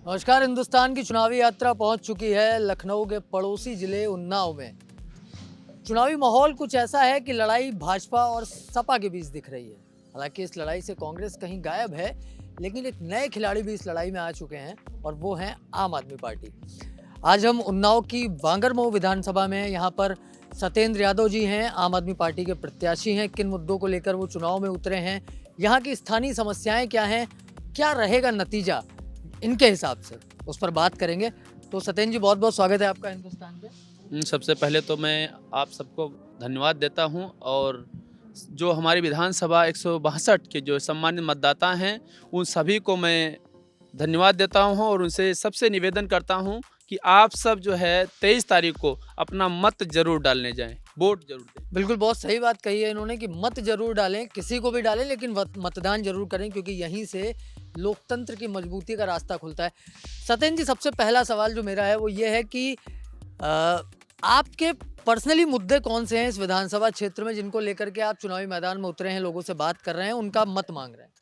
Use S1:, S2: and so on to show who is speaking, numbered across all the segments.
S1: नमस्कार। हिंदुस्तान की चुनावी यात्रा पहुंच चुकी है लखनऊ के पड़ोसी जिले उन्नाव में। चुनावी माहौल कुछ ऐसा है कि लड़ाई भाजपा और सपा के बीच दिख रही है। हालांकि इस लड़ाई से कांग्रेस कहीं गायब है, लेकिन एक नए खिलाड़ी भी इस लड़ाई में आ चुके हैं और वो हैं आम आदमी पार्टी। आज हम उन्नाव की बांगरमऊ विधानसभा में यहाँ पर सत्येंद्र यादव जी हैं, आम आदमी पार्टी के प्रत्याशी हैं। किन मुद्दों को लेकर वो चुनाव में उतरे हैं, यहाँ की स्थानीय समस्याएं क्या हैं, क्या रहेगा नतीजा इनके हिसाब से, उस पर बात करेंगे। तो सत्येंद्र जी, बहुत बहुत स्वागत है आपका हिंदुस्तान पे।
S2: सबसे पहले तो मैं आप सबको धन्यवाद देता हूं और जो हमारी विधानसभा 162 के जो सम्मानित मतदाता हैं उन सभी को मैं धन्यवाद देता हूं और उनसे सबसे निवेदन करता हूं कि आप सब जो है 23 तारीख को अपना मत जरूर डालने जाएं, वोट जरूर दें।
S1: बिल्कुल, बहुत सही बात कही है इन्होंने कि मत जरूर डालें, किसी को भी डालें, लेकिन मतदान जरूर करें, क्योंकि यहीं से लोकतंत्र की मजबूती का रास्ता खुलता है। सत्येंद्र जी, सबसे पहला सवाल जो मेरा है वो ये है कि आपके पर्सनली मुद्दे कौन से हैं इस विधानसभा क्षेत्र में, जिनको लेकर के आप चुनावी मैदान में उतरे हैं, लोगों से बात कर रहे हैं, उनका मत मांग रहे हैं?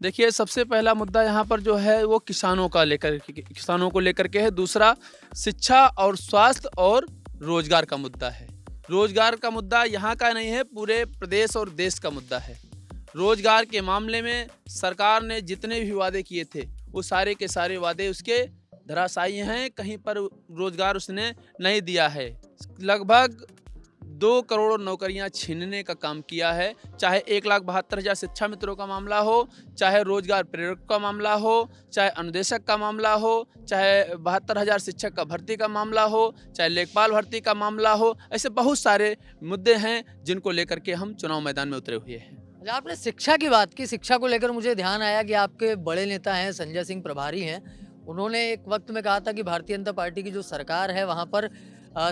S2: देखिए, सबसे पहला मुद्दा यहाँ पर जो है वो किसानों को लेकर के है। दूसरा शिक्षा और स्वास्थ्य और रोजगार का मुद्दा है। रोजगार का मुद्दा यहाँ का नहीं है, पूरे प्रदेश और देश का मुद्दा है। रोजगार के मामले में सरकार ने जितने भी वादे किए थे वो सारे के सारे वादे उसके धराशायी हैं। कहीं पर रोजगार उसने नहीं दिया है। लगभग 2 करोड़ नौकरियां छीनने का काम किया है। चाहे 1,72,000 शिक्षा मित्रों का मामला हो, चाहे रोजगार प्रेरक का मामला हो, चाहे अनुदेशक का मामला हो, चाहे 72,000 शिक्षक का भर्ती का मामला हो, चाहे लेखपाल भर्ती का मामला हो, ऐसे बहुत सारे मुद्दे हैं जिनको लेकर के हम चुनाव मैदान में उतरे हुए हैं।
S1: अच्छा, आपने शिक्षा की बात की। शिक्षा को लेकर मुझे ध्यान आया कि आपके बड़े नेता हैं, संजय सिंह प्रभारी हैं। उन्होंने एक वक्त में कहा था कि भारतीय जनता पार्टी की जो सरकार है वहाँ पर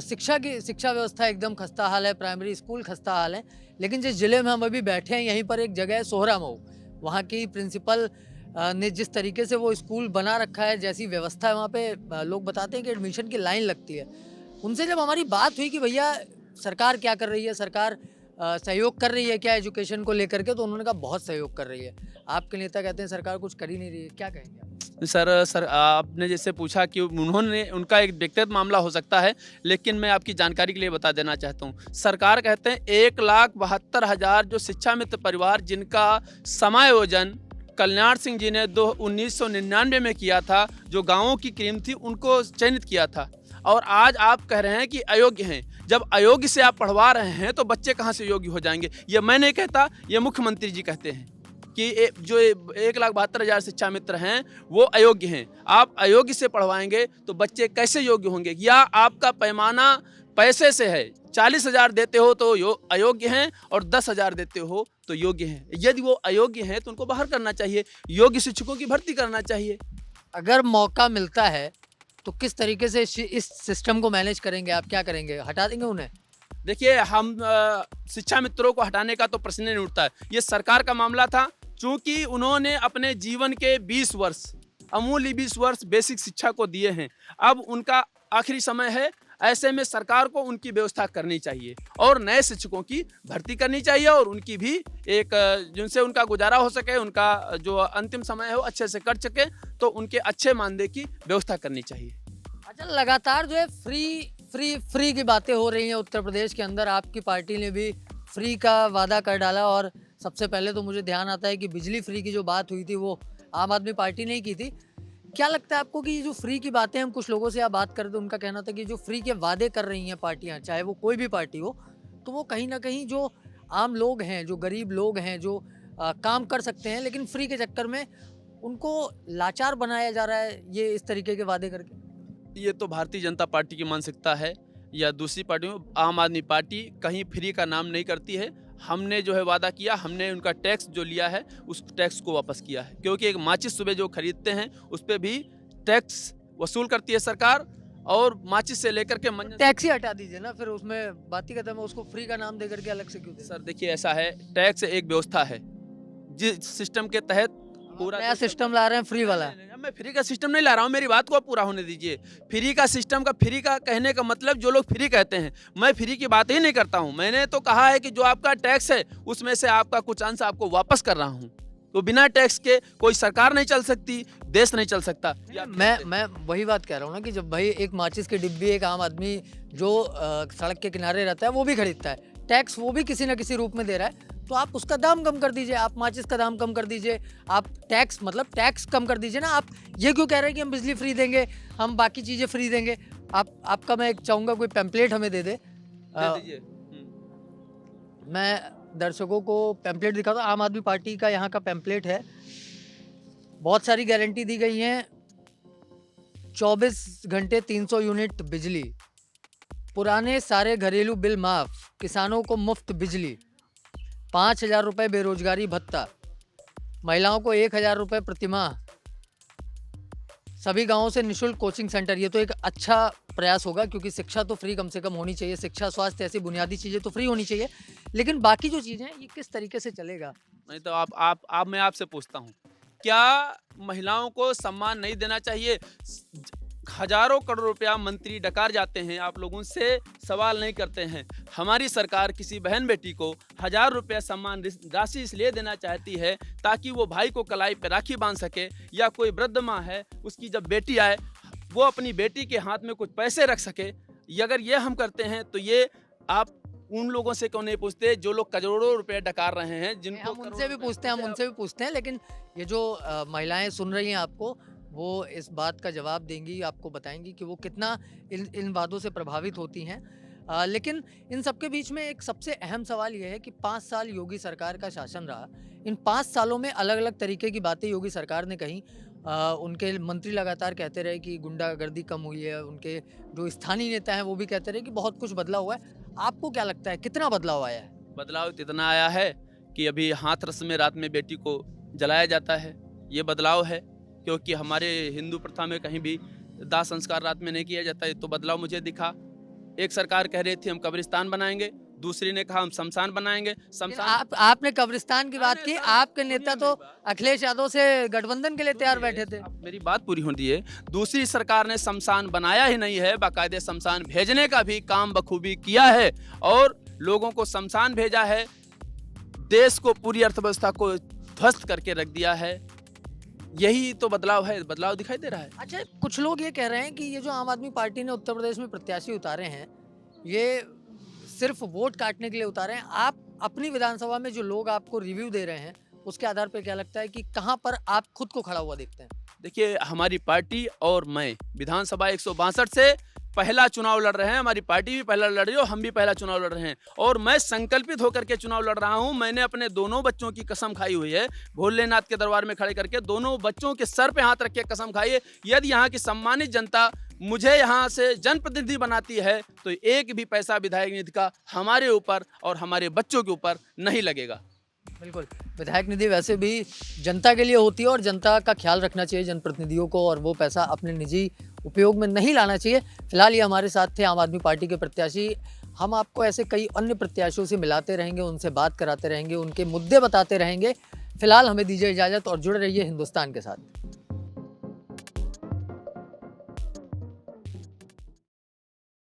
S1: शिक्षा व्यवस्था एकदम खस्ता हाल है, प्राइमरी स्कूल खस्ता हाल है। लेकिन जिस जिले में हम अभी बैठे हैं, यहीं पर एक जगह है सोहरामऊ, वहाँ की प्रिंसिपल ने जिस तरीके से वो स्कूल बना रखा है, जैसी व्यवस्था है वहाँ पे, लोग बताते हैं कि एडमिशन की लाइन लगती है। उनसे जब हमारी बात हुई कि भैया सरकार क्या कर रही है, सरकार सहयोग कर रही है क्या एजुकेशन को लेकर के, तो उन्होंने कहा बहुत सहयोग कर रही है। आपके नेता कहते हैं सरकार कुछ कर ही नहीं रही है, क्या कहेंगे आप?
S2: सर आपने जैसे पूछा कि उनका एक व्यक्तिगत मामला हो सकता है, लेकिन मैं आपकी जानकारी के लिए बता देना चाहता हूँ। सरकार कहते हैं 1,72,000 जो शिक्षा मित्र परिवार जिनका समायोजन कल्याण सिंह जी ने 1999 में किया था, जो गाँवों की क्रीम थी उनको चयनित किया था, और आज आप कह रहे हैं कि अयोग्य हैं। जब अयोग्य से आप पढ़वा रहे हैं तो बच्चे कहाँ से योग्य हो जाएंगे? ये मैं नहीं कहता, ये मुख्यमंत्री जी कहते हैं कि जो 1,72,000 शिक्षा मित्र हैं वो अयोग्य हैं। आप अयोग्य से पढ़वाएंगे तो बच्चे कैसे योग्य होंगे? या आपका पैमाना पैसे से है, 40,000 देते हो तो अयोग्य हैं और 10,000 देते हो तो योग्य हैं। यदि वो अयोग्य हैं तो उनको बाहर करना चाहिए, योग्य शिक्षकों की भर्ती करना चाहिए।
S1: अगर मौका मिलता है तो किस तरीके से इस सिस्टम को मैनेज करेंगे आप? क्या करेंगे, हटा देंगे उन्हें?
S2: देखिए, हम शिक्षा मित्रों को हटाने का तो प्रश्न नहीं उठता है। ये सरकार का मामला था, चूंकि उन्होंने अपने जीवन के 20 वर्ष, अमूल्य 20 वर्ष बेसिक शिक्षा को दिए हैं। अब उनका आखिरी समय है। ऐसे में सरकार को उनकी व्यवस्था करनी चाहिए और नए शिक्षकों की भर्ती करनी चाहिए, और उनकी भी एक जिनसे उनका गुजारा हो सके, उनका जो अंतिम समय है वो अच्छे से कर सके, तो उनके अच्छे मानदेय की व्यवस्था करनी चाहिए।
S1: अच्छा, लगातार जो है फ्री की बातें हो रही हैं उत्तर प्रदेश के अंदर। आपकी पार्टी ने भी फ्री का वादा कर डाला, और सबसे पहले तो मुझे ध्यान आता है कि बिजली फ्री की जो बात हुई थी वो आम आदमी पार्टी ने ही की थी। क्या लगता है आपको कि ये जो फ्री की बातें, हम कुछ लोगों से आप बात करते, उनका कहना था कि जो फ्री के वादे कर रही हैं पार्टियां, चाहे वो कोई भी पार्टी हो, तो वो कहीं ना कहीं जो आम लोग हैं, जो गरीब लोग हैं, जो काम कर सकते हैं, लेकिन फ्री के चक्कर में उनको लाचार बनाया जा रहा है, ये इस तरीके के वादे करके।
S2: ये तो भारतीय जनता पार्टी की मानसिकता है या दूसरी पार्टियों। आम आदमी पार्टी कहीं फ्री का नाम नहीं करती है। हमने जो है वादा किया, हमने उनका टैक्स जो लिया है उस टैक्स को वापस किया है, क्योंकि एक माचिस सुबह जो खरीदते हैं उस पर भी टैक्स वसूल करती है सरकार, और माचिस से लेकर के
S1: टैक्स ही हटा दीजिए ना, फिर उसमें बात ही खत्म है। उसको फ्री का नाम देकर के अलग से क्यों दे?
S2: सर देखिए, ऐसा है, टैक्स एक व्यवस्था है जिस सिस्टम के तहत पूरा
S1: नया सिस्टम ला रहे हैं फ्री वाला।
S2: मैं फ्री का सिस्टम नहीं ला रहा हूँ, मेरी बात को पूरा होने दीजिए। फ्री का सिस्टम का, फ्री का कहने का मतलब जो लोग फ्री कहते हैं, मैं फ्री की बात ही नहीं करता हूँ। मैंने तो कहा है कि जो आपका टैक्स है उसमें से आपका कुछ अंश आपको वापस कर रहा हूँ, तो बिना टैक्स के कोई सरकार नहीं चल सकती, देश नहीं चल सकता। ये आप जानते हैं।
S1: मैं वही बात कह रहा हूँ ना कि जब भाई एक माचिस की डिब्बी एक आम आदमी जो सड़क के किनारे रहता है वो भी खरीदता है, टैक्स वो भी किसी ना किसी रूप में दे रहा है, तो आप उसका दाम कम कर दीजिए, आप माचिस का दाम कम कर दीजिए, आप टैक्स कम कर दीजिए ना। आप ये क्यों कह रहे हैं कि हम बिजली फ्री देंगे, हम बाकी चीज़ें फ्री देंगे? आपका मैं एक चाहूँगा कोई पैम्पलेट हमें दे दे।
S2: दे दीजिए।
S1: मैं दर्शकों को पैम्पलेट दिखाता हूँ, आम आदमी पार्टी का यहाँ का पैम्पलेट है। बहुत सारी गारंटी दी गई हैं, 24 घंटे 300 यूनिट बिजली, पुराने सारे घरेलू बिल माफ, किसानों को मुफ्त बिजली, 5,000 रुपये बेरोजगारी भत्ता, महिलाओं को 1,000 रुपये प्रतिमाह, सभी गांवों से निशुल्क कोचिंग सेंटर। ये तो एक अच्छा प्रयास होगा क्योंकि शिक्षा तो फ्री कम से कम होनी चाहिए, शिक्षा स्वास्थ्य ऐसी बुनियादी चीज़ें तो फ्री होनी चाहिए, लेकिन बाकी जो चीज़ें हैं ये किस तरीके से चलेगा?
S2: नहीं तो आप मैं आपसे पूछता हूँ, क्या महिलाओं को सम्मान नहीं देना चाहिए? हजारों करोड़ रुपया मंत्री डकार जाते हैं, आप लोगों से सवाल नहीं करते हैं। हमारी सरकार किसी बहन बेटी को 1,000 रुपया सम्मान राशि इसलिए देना चाहती है ताकि वो भाई को कलाई पे राखी बांध सके, या कोई वृद्ध माँ है उसकी जब बेटी आए वो अपनी बेटी के हाथ में कुछ पैसे रख सके। अगर ये हम करते हैं तो ये आप उन लोगों से क्यों नहीं पूछते जो लोग करोड़ों रुपए डकार रहे हैं, जिनको
S1: हम उनसे भी पूछते हैं, लेकिन ये जो महिलाएं सुन रही हैं आपको, वो इस बात का जवाब देंगी, आपको बताएंगी कि वो कितना इन बातों से प्रभावित होती हैं। लेकिन इन सब के बीच में एक सबसे अहम सवाल ये है कि 5 साल योगी सरकार का शासन रहा। इन 5 सालों में अलग अलग तरीके की बातें योगी सरकार ने कही। उनके मंत्री लगातार कहते रहे कि गुंडागर्दी कम हुई है, उनके जो स्थानीय नेता हैं वो भी कहते रहे कि बहुत कुछ बदलाव हुआ है। आपको क्या लगता है कितना बदलाव आया है?
S2: बदलाव इतना आया है कि अभी हाथरस में रात में बेटी को जलाया जाता है, ये बदलाव है। क्योंकि हमारे हिंदू प्रथा में कहीं भी दाह संस्कार रात में नहीं किया जाता है, तो बदलाव मुझे दिखा। एक सरकार कह रही थी हम कब्रिस्तान बनाएंगे, दूसरी ने कहा हम शमशान बनाएंगे। शमशान
S1: आपने कब्रिस्तान की बात की, आपके नेता तो अखिलेश यादव से गठबंधन के लिए तैयार बैठे थे।
S2: मेरी बात पूरी होती है। दूसरी सरकार ने शमशान बनाया ही नहीं है, बाकायदे शमशान भेजने का भी काम बखूबी किया है और लोगों को शमशान भेजा है, देश को पूरी अर्थव्यवस्था को ध्वस्त करके रख दिया है। यही तो बदलाव है, बदलाव दिखाई दे रहा है।
S1: अच्छा, कुछ लोग ये कह रहे हैं कि ये जो आम आदमी पार्टी ने उत्तर प्रदेश में प्रत्याशी उतारे हैं, ये सिर्फ वोट काटने के लिए उतारे हैं। आप अपनी विधानसभा में जो लोग आपको रिव्यू दे रहे हैं उसके आधार पर क्या लगता है कि कहां पर आप खुद को खड़ा हुआ देखते हैं?
S2: देखिए, हमारी पार्टी और मैं विधानसभा 162 से पहला चुनाव लड़ रहे हैं, हमारी पार्टी भी पहला लड़ रही है और हम भी पहला चुनाव लड़ रहे हैं और मैं संकल्पित होकर के चुनाव लड़ रहा हूं। मैंने अपने दोनों बच्चों की कसम खाई हुई है, भोलेनाथ के दरबार में खड़े करके दोनों बच्चों के सर पे हाथ रख के कसम खाई है, यदि यहाँ की सम्मानित जनता मुझे यहाँ से जनप्रतिनिधि बनाती है तो एक भी पैसा विधायक निधि का हमारे ऊपर और हमारे बच्चों के ऊपर नहीं लगेगा।
S1: बिल्कुल, विधायक निधि वैसे भी जनता के लिए होती है और जनता का ख्याल रखना चाहिए जनप्रतिनिधियों को, और वो पैसा अपने निजी उपयोग में नहीं लाना चाहिए। फिलहाल ये हमारे साथ थे आम आदमी पार्टी के प्रत्याशी। हम आपको ऐसे कई अन्य प्रत्याशियों से मिलाते रहेंगे, उनसे बात कराते रहेंगे, उनके मुद्दे बताते रहेंगे। फिलहाल हमें दीजिए इजाज़त और जुड़े रहिए हिंदुस्तान के साथ।